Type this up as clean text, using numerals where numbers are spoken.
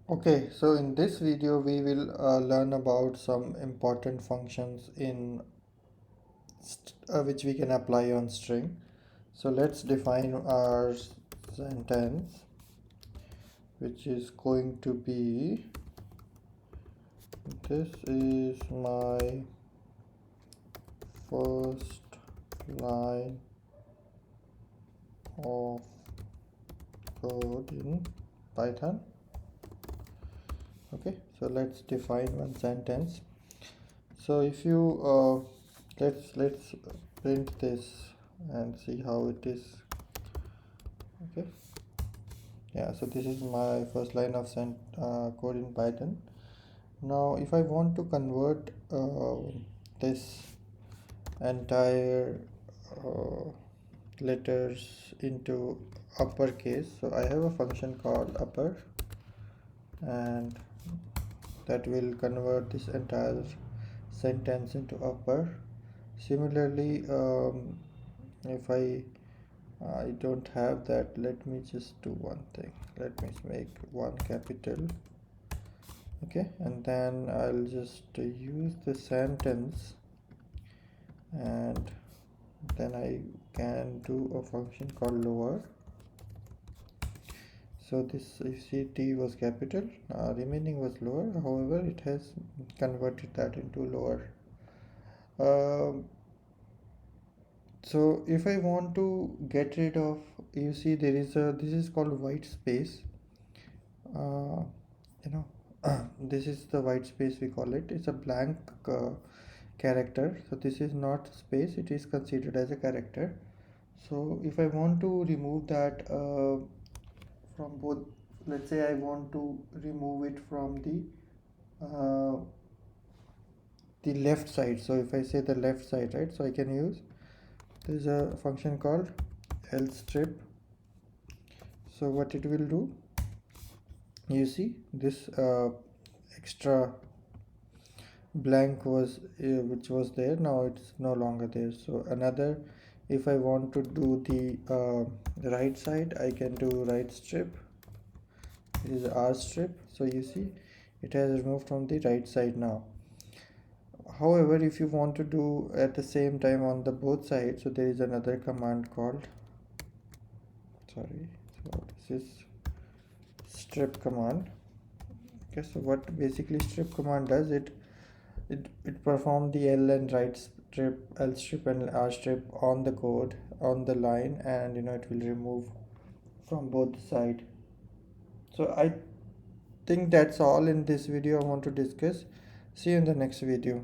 Okay, so in this video we will learn about some important functions in which we can apply on string. So let's define our sentence, which is going to be: this is my first line of code in Python. Okay, so let's define one sentence. So if you let's print this and see how it is. Okay, yeah, so this is my first line of code in Python. Now if I want to convert this entire uh, letters into uppercase, so I have a function called upper, and that will convert this entire sentence into upper. Similarly, if I don't have that, let me just do one thing. Let me make one capital. Okay, and then I'll just use the sentence, and then I can do a function called lower. So this, you see, T was capital, remaining was lower. However, it has converted that into lower. Um, so if I want to get rid of, you see, there is a, this is called white space. uh, you know this is the white space, we call it. It's a blank character, so this is not space, it is considered as a character. So if I want to remove that from both, let's say I want to remove it from uh, the left side. So if I say the left side, right, so I can use, there's a function called else strip. So what it will do, you see, this extra blank was which was there, now it's no longer there. So another, if I want to do the right side, I can do right strip. It is r strip, so you see it has removed from the right side now. However, if you want to do at the same time on the both sides, so there is another command called, sorry, so this is strip command. Okay, so what basically strip command does, it performs the L and right strip, L strip and R strip on the code, on the line, and it will remove from both side. So I think that's all in this video I want to discuss. See you in the next video.